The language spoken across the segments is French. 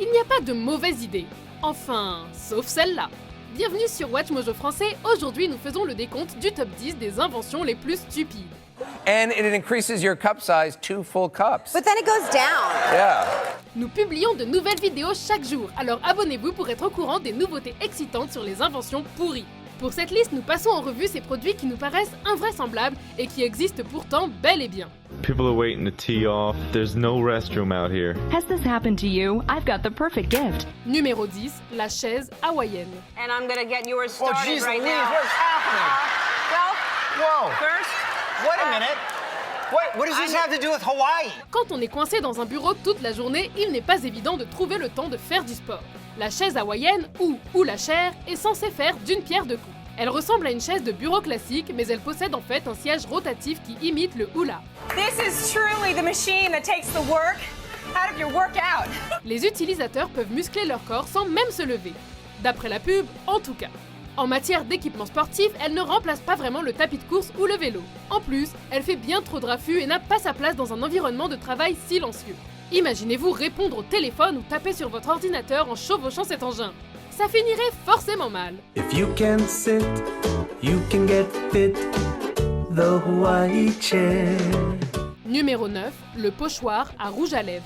Il n'y a pas de mauvaises idées. Enfin, sauf celle-là. Bienvenue sur Watch Mojo Français, aujourd'hui nous faisons le décompte du top 10 des inventions les plus stupides. And it increases your cup size 2 full cups. But then it goes down. Yeah. Nous publions de nouvelles vidéos chaque jour, alors abonnez-vous pour être au courant des nouveautés excitantes sur les inventions pourries. Pour cette liste, nous passons en revue ces produits qui nous paraissent invraisemblables et qui existent pourtant bel et bien. People are waiting to tee off. There's no restroom out here. Has this happened to you? I've got the perfect gift. Numéro 10, la chaise hawaïenne. And I'm gonna get yours started right now. What's happening? Well, Whoa. first, Wait a minute. What does this have to do with Hawaii? Quand on est coincé dans un bureau toute la journée, il n'est pas évident de trouver le temps de faire du sport. La chaise hawaïenne, ou la chaire, est censée faire d'une pierre deux coups. Elle ressemble à une chaise de bureau classique, mais elle possède en fait un siège rotatif qui imite le hula. this is truly the machine that takes the work out of your workout. Les utilisateurs peuvent muscler leur corps sans même se lever. D'après la pub, en tout cas. En matière d'équipement sportif, elle ne remplace pas vraiment le tapis de course ou le vélo. En plus, elle fait bien trop de raffus et n'a pas sa place dans un environnement de travail silencieux. Imaginez-vous répondre au téléphone ou taper sur votre ordinateur en chevauchant cet engin. Ça finirait forcément mal. If you can sit, you can get fit. The Hawaii chair. Numéro 9, le pochoir à rouge à lèvres.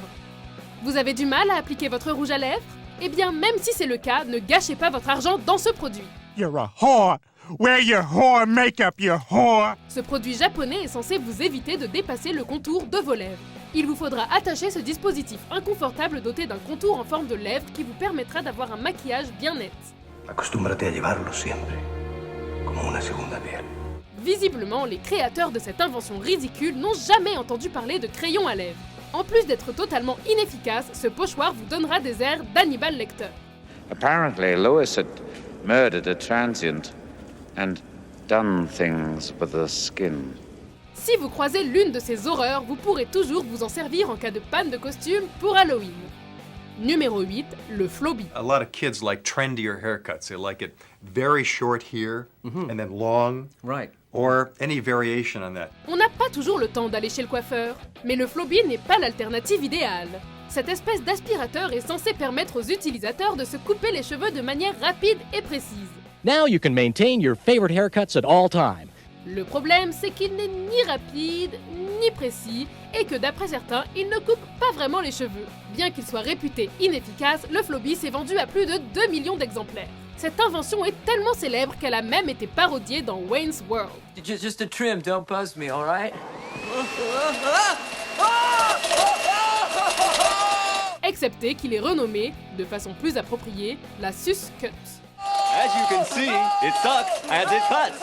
Vous avez du mal à appliquer votre rouge à lèvres? Eh bien, même si c'est le cas, ne gâchez pas votre argent dans ce produit. You're a whore. Wear your whore makeup, you whore. Ce produit japonais est censé vous éviter de dépasser le contour de vos lèvres. Il vous faudra attacher ce dispositif inconfortable doté d'un contour en forme de lèvres qui vous permettra d'avoir un maquillage bien net. Acostúmbrate a llevarlo siempre, como una segunda piel. Visiblement, les créateurs de cette invention ridicule n'ont jamais entendu parler de crayon à lèvres. En plus d'être totalement inefficace, ce pochoir vous donnera des airs d'Hannibal Lecter. Apparently, Lewis had murdered a transient and done things with the skin. Si vous croisez l'une de ces horreurs, vous pourrez toujours vous en servir en cas de panne de costume pour Halloween. Numéro 8, le Flowbee. A lot of kids like trendier haircuts. They like it very short here and then long. Right. Or any variation on that. On n'a pas toujours le temps d'aller chez le coiffeur, mais le Flowbee n'est pas l'alternative idéale. Cette espèce d'aspirateur est censé permettre aux utilisateurs de se couper les cheveux de manière rapide et précise. Now you can maintain your favorite haircuts at all time. Le problème, c'est qu'il n'est ni rapide, ni précis, et que d'après certains, il ne coupe pas vraiment les cheveux. Bien qu'il soit réputé inefficace, le Flowbee s'est vendu à plus de 2 millions d'exemplaires. Cette invention est tellement célèbre qu'elle a même été parodiée dans Wayne's World. Just a trim, don't buzz me, all right? Excepté qu'il est renommé, de façon plus appropriée, la Sus Cut. As you can see, it sucks as it cuts.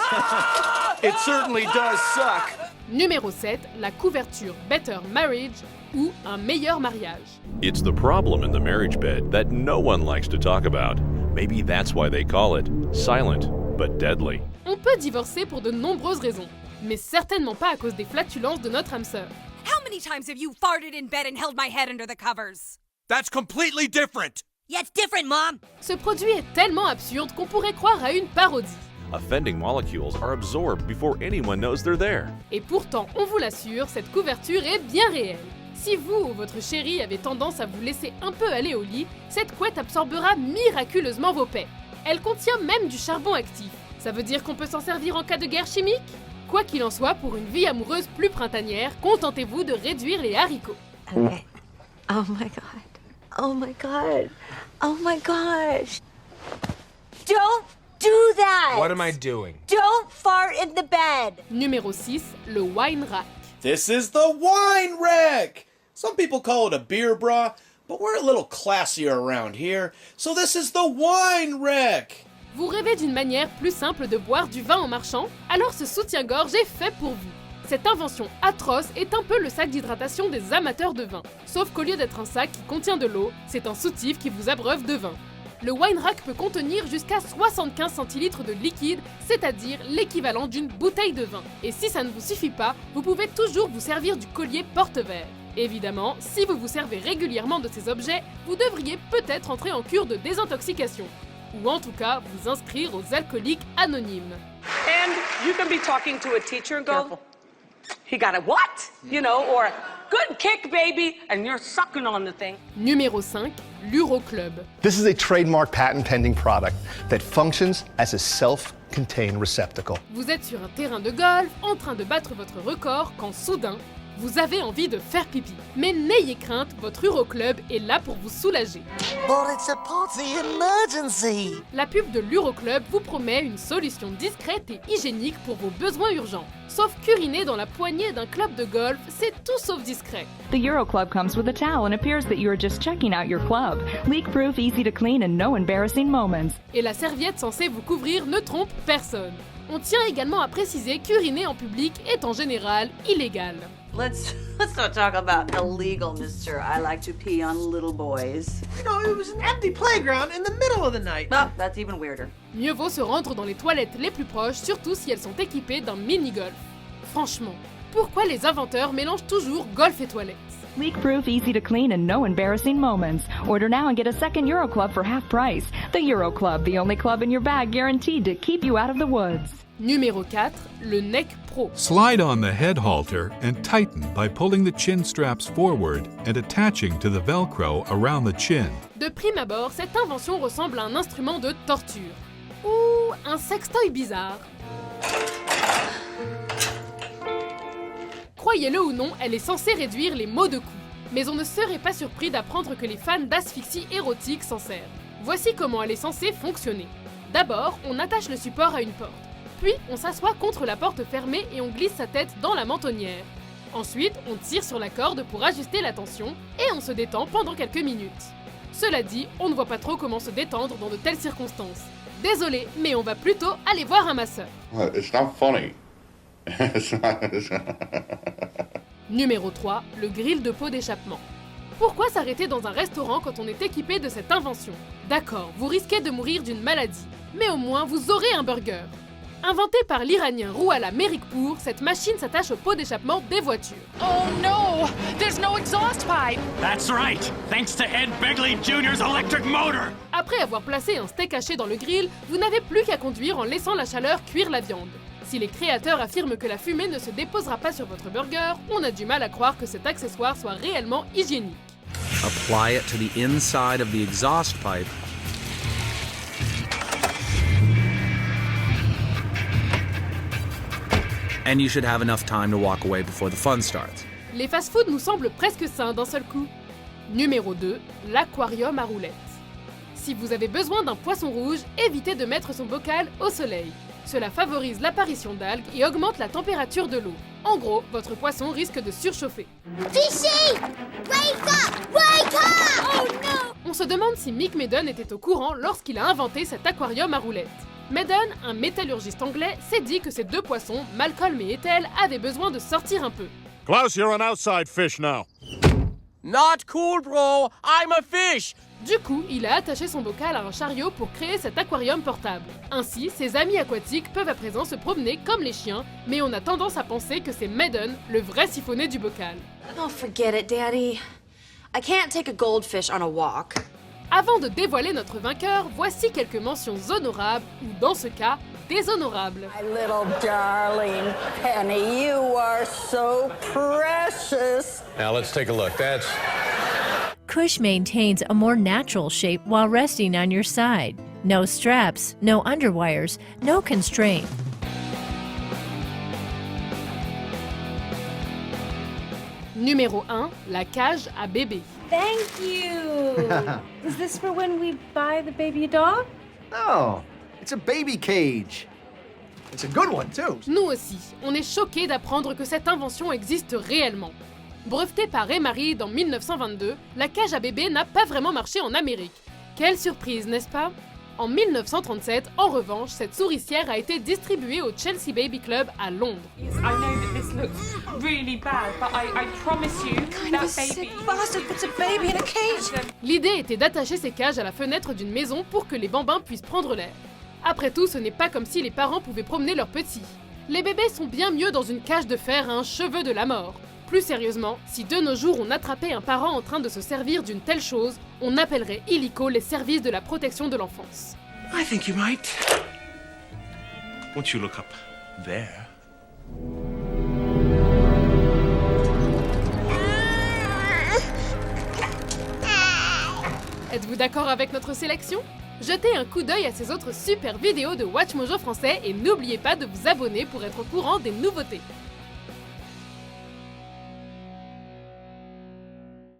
It certainly does suck. Numéro 7, la couverture Better Marriage ou un meilleur mariage. It's the problem in the marriage bed that no one likes to talk about. Maybe that's why they call it silent but deadly. On peut divorcer pour de nombreuses raisons, mais certainement pas à cause des flatulences de notre âme sœur. How many times have you farted in bed and held my head under the covers? That's completely different. Yeah, it's different, Mom. Ce produit est tellement absurde qu'on pourrait croire à une parodie. Offending molecules are absorbed before anyone knows they're there. Et pourtant, on vous l'assure, cette couverture est bien réelle. Si vous ou votre chérie avez tendance à vous laisser un peu aller au lit, cette couette absorbera miraculeusement vos pets. Elle contient même du charbon actif. Ça veut dire qu'on peut s'en servir en cas de guerre chimique? Quoi qu'il en soit, pour une vie amoureuse plus printanière, contentez-vous de réduire les haricots. Okay. Oh my god. Oh my god. Oh my gosh. Don't do that! What am I doing? Don't fart in the bed! Numéro 6, le wine rack. This is the wine rack. Some people call it a beer bra, but we're a little classier around here, so this is the wine rack. Vous rêvez d'une manière plus simple de boire du vin en marchant? Alors ce soutien-gorge est fait pour vous. Cette invention atroce est un peu le sac d'hydratation des amateurs de vin. Sauf qu'au lieu d'être un sac qui contient de l'eau, c'est un soutif qui vous abreuve de vin. Le wine rack peut contenir jusqu'à 75 centilitres de liquide, c'est-à-dire l'équivalent d'une bouteille de vin. Et si ça ne vous suffit pas, vous pouvez toujours vous servir du collier porte-verre. Évidemment, si vous vous servez régulièrement de ces objets, vous devriez peut-être entrer en cure de désintoxication. Ou en tout cas, vous inscrire aux alcooliques anonymes. And you can be talking to a teacher and go, he got a what? You know, or Good kick, baby! And you're sucking on the thing. Numéro 5, l'Uroclub. This is a trademark patent pending product that functions as a self-contained receptacle. Vous êtes sur un terrain de golf, en train de battre votre record, quand soudain, vous avez envie de faire pipi. Mais n'ayez crainte, votre Uroclub est là pour vous soulager. But it's a potty emergency. La pub de l'Uroclub vous promet une solution discrète et hygiénique pour vos besoins urgents. Sauf qu'uriner dans la poignée d'un club de golf, c'est tout sauf discret. The Euroclub comes with a towel and appears that you are just checking out your club. Leak-proof, easy to clean, and no embarrassing moments. Et la serviette censée vous couvrir ne trompe personne. On tient également à préciser qu'uriner en public est en général illégal. Let's not talk about illegal, mister. I like to pee on little boys. No, it was an empty playground in the middle of the night. Oh, that's even weirder. Mieux vaut se rendre dans les toilettes les plus proches, surtout si elles sont équipées d'un mini-golf. Franchement, pourquoi les inventeurs mélangent toujours golf et toilettes? Leak-proof, easy to clean, and no embarrassing moments. Order now and get a second Euroclub for half price. The Euroclub, the only club in your bag guaranteed to keep you out of the woods. Numéro 4, le Neck Pro. Slide on the head halter and tighten by pulling the chin straps forward and attaching to the Velcro around the chin. De prime abord, cette invention ressemble à un instrument de torture. Ou un sextoy bizarre. Croyez-le ou non, elle est censée réduire les maux de cou. Mais on ne serait pas surpris d'apprendre que les fans d'asphyxie érotique s'en servent. Voici comment elle est censée fonctionner. D'abord, on attache le support à une porte. Puis, on s'assoit contre la porte fermée et on glisse sa tête dans la mentonnière. Ensuite, on tire sur la corde pour ajuster la tension et on se détend pendant quelques minutes. Cela dit, on ne voit pas trop comment se détendre dans de telles circonstances. Désolé, mais on va plutôt aller voir un masseur. It's not funny. Numéro 3, le grill de pot d'échappement. Pourquoi s'arrêter dans un restaurant quand on est équipé de cette invention? D'accord, vous risquez de mourir d'une maladie, mais au moins vous aurez un burger. Inventée par l'Iranien Rouhala Merikpour, cette machine s'attache au pot d'échappement des voitures. Oh no! There's no exhaust pipe! That's right! Thanks to Ed Begley Jr.'s electric motor! Après avoir placé un steak haché dans le grill, vous n'avez plus qu'à conduire en laissant la chaleur cuire la viande. Si les créateurs affirment que la fumée ne se déposera pas sur votre burger, on a du mal à croire que cet accessoire soit réellement hygiénique. Apply it to the inside of the exhaust pipe. And you should have enough time to walk away before the fun starts. Les fast-foods nous semblent presque sains d'un seul coup. Numéro 2, l'aquarium à roulettes. Si vous avez besoin d'un poisson rouge, évitez de mettre son bocal au soleil. Cela favorise l'apparition d'algues et augmente la température de l'eau. En gros, votre poisson risque de surchauffer. Fishy! Wake up! Wake up! Oh no! On se demande si Mick Maddon était au courant lorsqu'il a inventé cet aquarium à roulettes. Maddon, un métallurgiste anglais, s'est dit que ces deux poissons, Malcolm et Ethel, avaient besoin de sortir un peu. Klaus, you're an outside fish now. Not cool, bro. I'm a fish. Du coup, il a attaché son bocal à un chariot pour créer cet aquarium portable. Ainsi, ses amis aquatiques peuvent à présent se promener comme les chiens, mais on a tendance à penser que c'est Maddon, le vrai siphonné du bocal. Oh, forget it, Daddy. I can't take a goldfish on a walk. Avant de dévoiler notre vainqueur, voici quelques mentions honorables, ou dans ce cas, déshonorables. My little darling Penny, you are so precious. Now let's take a look. That's... Cush maintains a more natural shape while resting on your side. No straps, no underwires, no constraint. Numéro 1, la cage à bébé. Thank you! Is this for when we buy the baby a dog? No, it's a baby cage. It's a good one, too. Nous aussi, on est choqués d'apprendre que cette invention existe réellement. Brevetée par Emery en 1922, la cage à bébé n'a pas vraiment marché en Amérique. Quelle surprise, n'est-ce pas? En 1937, en revanche, cette souricière a été distribuée au Chelsea Baby Club à Londres. Yes, I know that this looks really bad, but I promise you that baby puts a baby in a cage. L'idée était d'attacher ces cages à la fenêtre d'une maison pour que les bambins puissent prendre l'air. Après tout, ce n'est pas comme si les parents pouvaient promener leurs petits. Les bébés sont bien mieux dans une cage de fer à un cheveu de la mort. Plus sérieusement, si de nos jours on attrapait un parent en train de se servir d'une telle chose, on appellerait illico les services de la protection de l'enfance. I think you might. Won't you look up there? Êtes-vous d'accord avec notre sélection? Jetez un coup d'œil à ces autres super vidéos de WatchMojo français et n'oubliez pas de vous abonner pour être au courant des nouveautés.